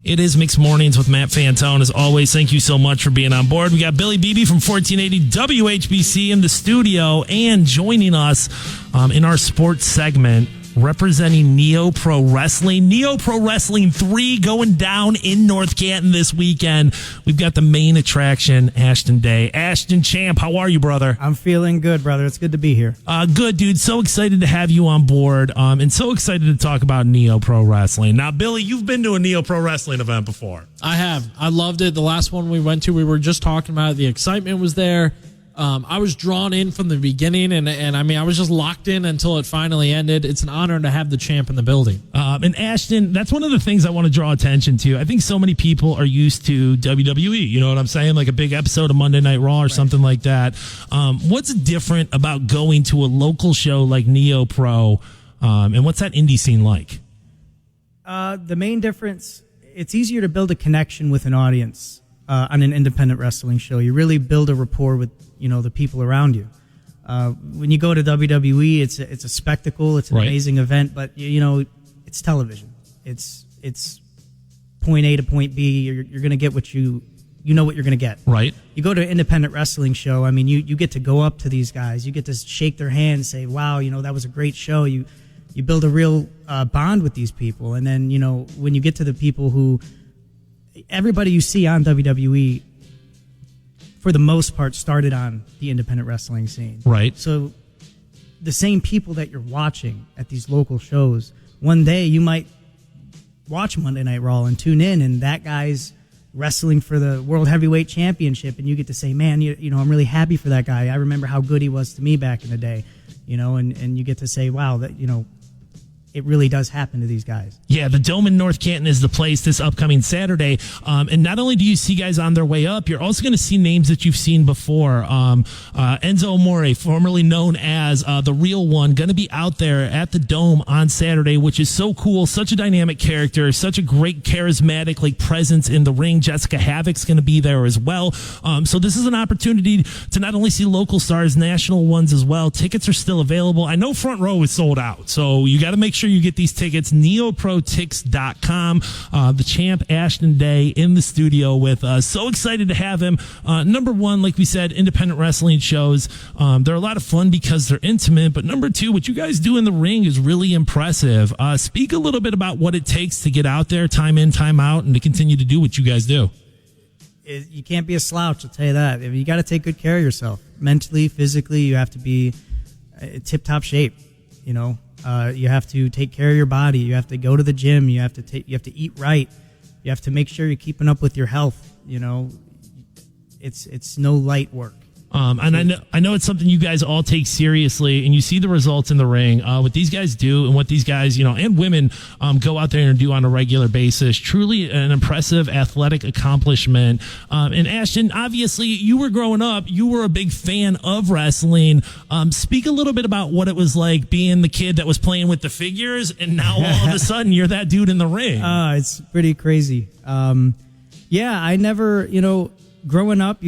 It is Mixed Mornings with Matt Fantone. As always, thank you so much for being on board. We got Billy Beebe from 1480 WHBC in the studio and joining us in our sports segment, representing NEOPro Wrestling. NEOPro Wrestling 3 going down in North Canton this weekend. We've got the main attraction, Ashton Day. Ashton Champ, how are you, brother? I'm feeling good, brother. It's good to be here. Good, dude. So excited to have you on board and so excited to talk about NEOPro Wrestling. Now, Billy, you've been to a NEOPro Wrestling event before. I have. I loved it. The last one we went to, we were just talking about it. The excitement was there. I was drawn in from the beginning, and I mean, I was just locked in until it finally ended. It's an honor to have the champ in the building. And Ashton, that's one of the things I want to draw attention to. I think so many people are used to WWE. You know what I'm saying? Like a big episode of Monday Night Raw or something like that. What's different about going to a local show like NEOPro, and what's that indie scene like? The main difference, it's easier to build a connection with an audience on an independent wrestling show. You really build a rapport with the people around you. When you go to WWE, it's a spectacle. It's an amazing event, but it's television. It's point A to point B. You're going to get what you know what you're going to get. Right. You go to an independent wrestling show. I mean, you get to go up to these guys. You get to shake their hand and say, "Wow, that was a great show." You build a real bond with these people, and then when you get to the people who everybody you see on WWE, for the most part, started on the independent wrestling scene. Right. So the same people that you're watching at these local shows, one day you might watch Monday Night Raw and tune in, and that guy's wrestling for the World Heavyweight Championship, and you get to say, man, I'm really happy for that guy. I remember how good he was to me back in the day, and you get to say, wow, that, it really does happen to these guys. Yeah, the Dome in North Canton is the place this upcoming Saturday. And not only do you see guys on their way up, you're also going to see names that you've seen before. Enzo Amore, formerly known as The Real One, going to be out there at the Dome on Saturday, which is so cool. Such a dynamic character, such a great charismatic presence in the ring. Jessica Havoc's going to be there as well. So this is an opportunity to not only see local stars, national ones as well. Tickets are still available. I know front row is sold out, so you got to make sure you get these tickets. NEOProTix.com. The champ Ashton Day in the studio with us. So excited to have him. Number one, like we said, independent wrestling shows. They're a lot of fun because they're intimate. But number two, what you guys do in the ring is really impressive. Speak a little bit about what it takes to get out there, time in, time out, and to continue to do what you guys do. You can't be a slouch, I'll tell you that. You got to take good care of yourself. Mentally, physically, you have to be tip-top shape, you have to take care of your body. You have to go to the gym. You have to eat right. You have to make sure you're keeping up with your health. It's no light work. And I know it's something you guys all take seriously, and you see the results in the ring. What these guys do and what these guys, and women go out there and do on a regular basis. Truly an impressive athletic accomplishment. And Ashton, obviously, you were growing up. You were a big fan of wrestling. Speak a little bit about what it was like being the kid that was playing with the figures, and now all of a sudden you're that dude in the ring. It's pretty crazy. I never, growing up,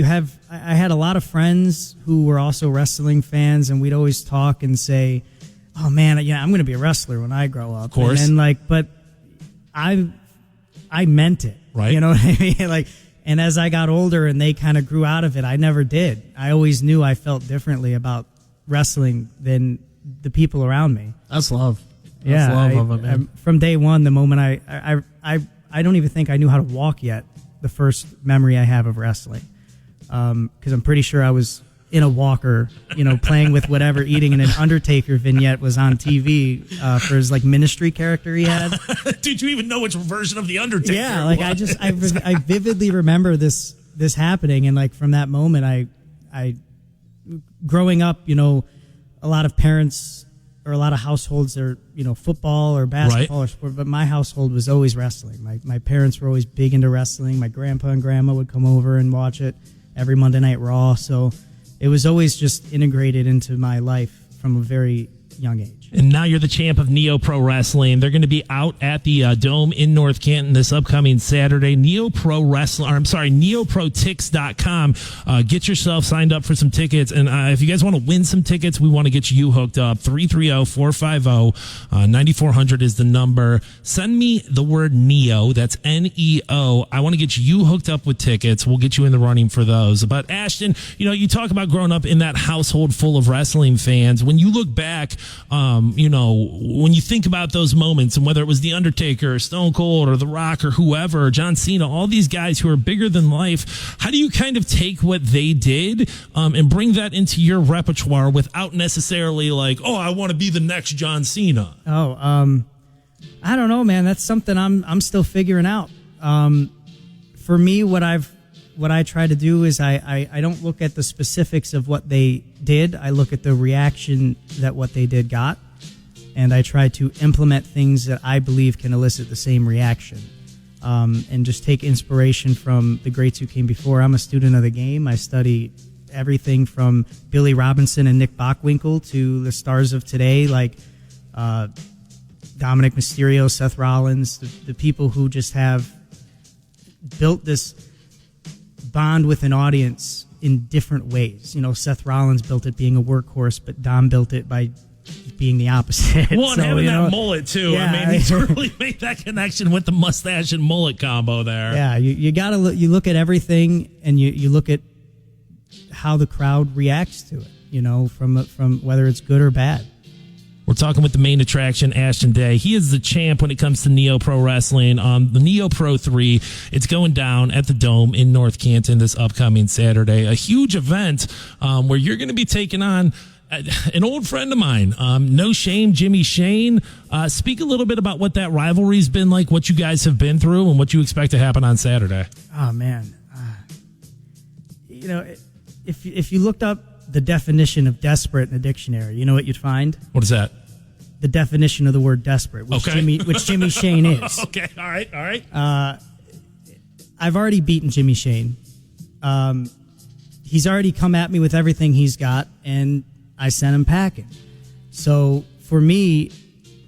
I had a lot of friends who were also wrestling fans, and we'd always talk and say, "Oh man, I'm going to be a wrestler when I grow up." Of course, and but I meant it, right? You know what I mean? And as I got older and they kind of grew out of it, I never did. I always knew I felt differently about wrestling than the people around me. That's love. That's love of it, man. From day one, the moment I don't even think I knew how to walk yet. The first memory I have of wrestling, because I'm pretty sure I was in a walker, playing with whatever, eating, and an Undertaker vignette was on TV for his ministry character he had. Did you even know which version of the Undertaker? Yeah, I vividly remember this happening, and from that moment, I growing up, a lot of parents or a lot of households are, football or basketball or sport, but my household was always wrestling. My parents were always big into wrestling. My grandpa and grandma would come over and watch it every Monday Night Raw. So it was always just integrated into my life from a very young age. And now you're the champ of NEOPro Wrestling. They're going to be out at the Dome in North Canton this upcoming Saturday. NEOProtix.com. Get yourself signed up for some tickets. And if you guys want to win some tickets, we want to get you hooked up. 330-450-9400 is the number. Send me the word NEO. That's NEO. I want to get you hooked up with tickets. We'll get you in the running for those. But Ashton, you talk about growing up in that household full of wrestling fans. When you look back, when you think about those moments, and whether it was The Undertaker or Stone Cold or The Rock or whoever, or John Cena, all these guys who are bigger than life, how do you kind of take what they did and bring that into your repertoire without necessarily like, oh, I want to be the next John Cena? I don't know, man. That's something I'm still figuring out. For me, what I try to do is I don't look at the specifics of what they did. I look at the reaction that what they did got, and I try to implement things that I believe can elicit the same reaction, and just take inspiration from the greats who came before. I'm a student of the game. I study everything from Billy Robinson and Nick Bockwinkel to the stars of today, like Dominic Mysterio, Seth Rollins, the people who just have built this bond with an audience in different ways. Seth Rollins built it being a workhorse, but Dom built it by being the opposite. Well, and having that mullet, too. Yeah, I mean, he's really made that connection with the mustache and mullet combo there. Yeah, you got to look at everything, and you look at how the crowd reacts to it, from whether it's good or bad. We're talking with the main attraction, Ashton Day. He is the champ when it comes to NEOPro Wrestling. The NEOPro 3, it's going down at the Dome in North Canton this upcoming Saturday. A huge event where you're going to be taking on an old friend of mine, No Shame, Jimmy Shane. Speak a little bit about what that rivalry's been like, what you guys have been through, and what you expect to happen on Saturday. Oh, man. If you looked up the definition of desperate in the dictionary, you know what you'd find? What is that? The definition of the word desperate, which Jimmy Shane is. Okay, all right. I've already beaten Jimmy Shane. He's already come at me with everything he's got, and I sent him packing. So for me,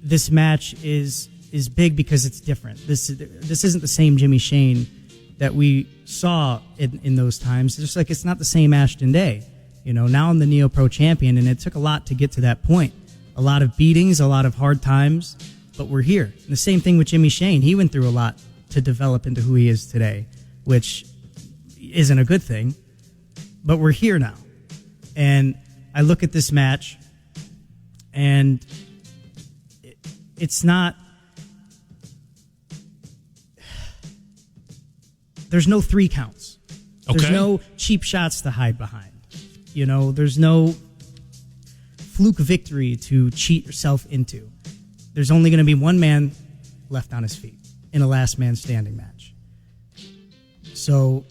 this match is big because it's different. This isn't the same Jimmy Shane that we saw in those times. Just like it's not the same Ashton Day. Now I'm the NEOPro champion, and it took a lot to get to that point. A lot of beatings, a lot of hard times, but we're here. And the same thing with Jimmy Shane. He went through a lot to develop into who he is today, which isn't a good thing, but we're here now. And I look at this match, and it's not... There's no 3 counts. There's no cheap shots to hide behind. There's no fluke victory to cheat yourself into. There's only going to be one man left on his feet in a last man standing match. So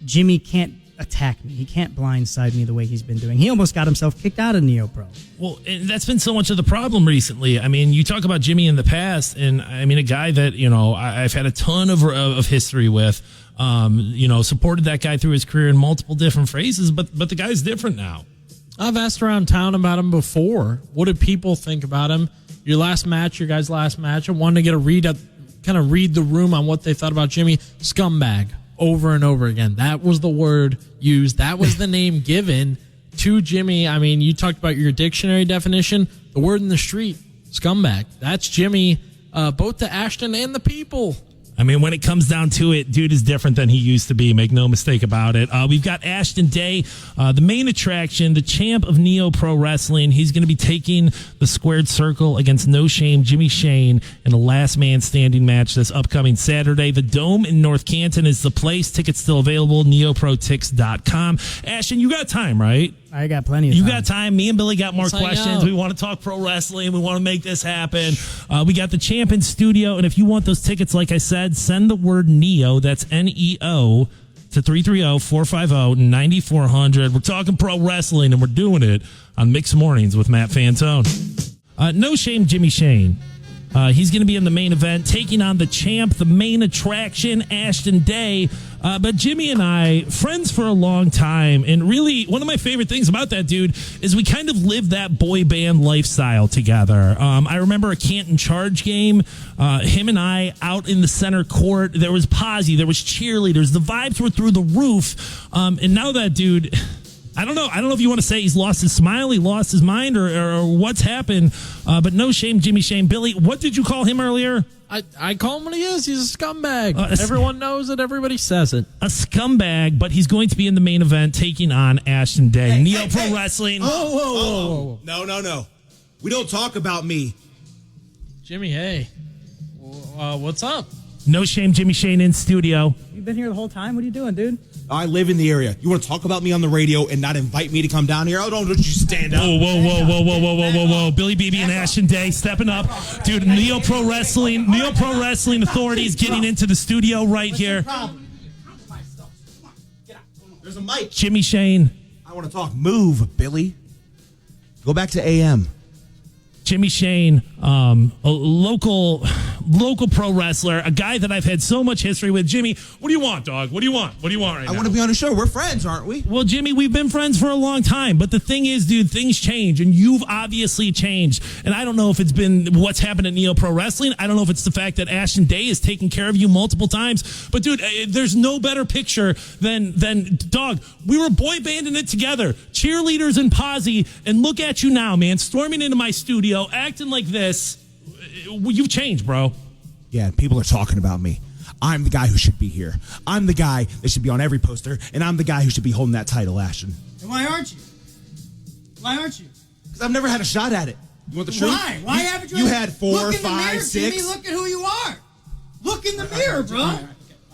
Jimmy can't attack me. He can't blindside me the way he's been doing. He almost got himself kicked out of NEOPro. Well, and that's been so much of the problem recently. I mean, you talk about Jimmy in the past, and I mean, a guy that, I've had a ton of history with, supported that guy through his career in multiple different phases, but the guy's different now. I've asked around town about him before. What did people think about him? Your guys' last match. I wanted to get a read the room on what they thought about Jimmy. Scumbag. Over and over again. That was the word used. That was the name given to Jimmy. I mean, you talked about your dictionary definition. The word in the street, scumbag. That's Jimmy, both to Ashton and the people. I mean, when it comes down to it, dude is different than he used to be. Make no mistake about it. We've got Ashton Day, the main attraction, the champ of NEOPro Wrestling. He's going to be taking the squared circle against No Shame, Jimmy Shane, in a last man standing match this upcoming Saturday. The Dome in North Canton is the place. Tickets still available, NEOProtix.com. Ashton, you got time, right? I got plenty of time. You got time. Me and Billy got more questions. We want to talk pro wrestling. We want to make this happen. We got the champ in studio. And if you want those tickets, like I said, send the word NEO, that's NEO, to 330-450-9400. We're talking pro wrestling, and we're doing it on Mixed Mornings with Matt Fantone. No Shame, Jimmy Shane. He's going to be in the main event, taking on the champ, the main attraction, Ashton Day. But Jimmy and I, friends for a long time, and really one of my favorite things about that dude is we kind of lived that boy band lifestyle together. I remember a Canton Charge game, him and I out in the center court. There was posse, there was cheerleaders, the vibes were through the roof. And now that dude, I don't know if you want to say he's lost his smile, he lost his mind, or what's happened. But no shame, Jimmy Shane. Billy, what did you call him earlier? I call him what he is. He's a scumbag. Everyone knows it. Everybody says it. A scumbag, but he's going to be in the main event taking on Ashton Day. NEOPro Wrestling. Whoa. No. We don't talk about me. Jimmy, hey. What's up? No shame, Jimmy Shane in studio. You've been here the whole time? What are you doing, dude? I live in the area. You want to talk about me on the radio and not invite me to come down here? Oh, don't you stand up. Whoa. Billy Beebe and Ashton Day stepping up. Dude, NEOPro Wrestling Authority is getting into the studio right here. There's a mic. Jimmy Shane. I want to talk. Move, Billy. Go back to AM. Jimmy Shane, a local pro wrestler, a guy that I've had so much history with. Jimmy, what do you want, dog? What do you want? What do you want right now? I want to be on the show. We're friends, aren't we? Well, Jimmy, we've been friends for a long time. But the thing is, dude, things change, and you've obviously changed. And I don't know if it's been what's happened at NEOPro Wrestling. I don't know if it's the fact that Ashton Day is taking care of you multiple times. But, dude, there's no better picture than dog, we were boy banding it together, cheerleaders and posse, and look at you now, man, storming into my studio, acting like this. You've changed, bro. Yeah, people are talking about me. I'm the guy who should be here. I'm the guy that should be on every poster, and I'm the guy who should be holding that title, Ashton. And why aren't you? Because I've never had a shot at it. You want the truth? Why? Why haven't you? You had 4, look 5, 6. Jimmy, look at who you are. Look in the mirror, bro.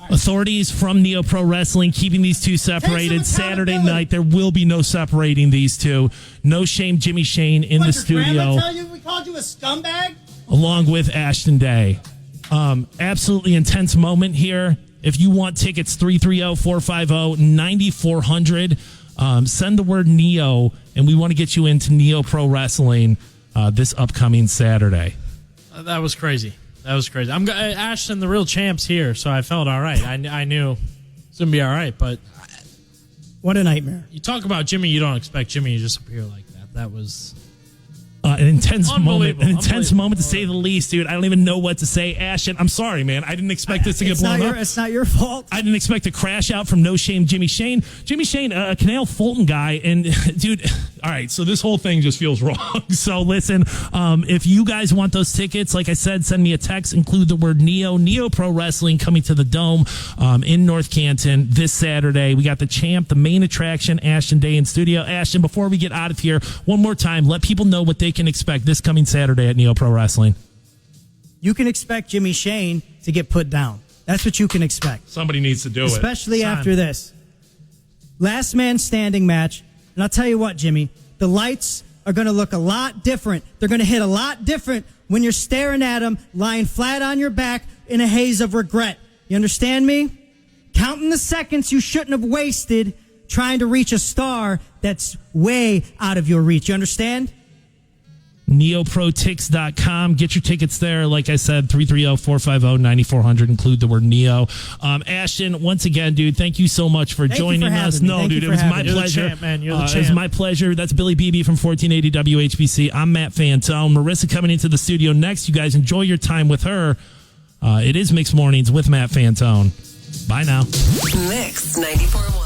Authorities from NEOPro Wrestling keeping these two separated. Saturday night, there will be no separating these two. No shame, Jimmy Shane in the studio. Grandma tell you we called you a scumbag? Along with Ashton Day. Absolutely intense moment here. If you want tickets, 330-450-9400. Send the word Neo, and we want to get you into NEOPro Wrestling this upcoming Saturday. That was crazy. I'm Ashton, the real champ's here, so I felt all right. I knew it was going to be all right, but What a nightmare. you talk about Jimmy, you don't expect Jimmy to just appear like that. That was an intense moment. An intense Unbelievable. moment, to say the least, dude. I don't even know what to say. Ashton, I'm sorry, man. I didn't expect this to get blown up. It's not your fault. I didn't expect a crash out from No Shame Jimmy Shane. Jimmy Shane, a Canal Fulton guy. And, dude, all right, so this whole thing just feels wrong. So, listen, if you guys want those tickets, like I said, send me a text. Include the word NEOPro Wrestling coming to the Dome in North Canton this Saturday. We got the champ, the main attraction, Ashton Day in studio. Ashton, before we get out of here, one more time, let people know what they can expect this coming Saturday at NEOPro Wrestling. You can expect Jimmy Shane to get put down. That's what you can expect. Somebody needs to do it. Especially after this. Last man standing match. And I'll tell you what, Jimmy, the lights are going to look a lot different. They're going to hit a lot different when you're staring at them, lying flat on your back in a haze of regret. You understand me? Counting the seconds you shouldn't have wasted trying to reach a star that's way out of your reach. You understand? NeoProTix.com. Get your tickets there. Like I said, 330-450-9400. Include the word Neo. Ashton, once again, dude, thank you so much for joining us. No, dude, it was my pleasure. You're the champ, man. You're the champ. It was my pleasure. That's Billy Beebe from 1480 WHBC. I'm Matt Fantone. Marissa coming into the studio next. You guys enjoy your time with her. It is Mixed Mornings with Matt Fantone. Bye now. Mix 94.1.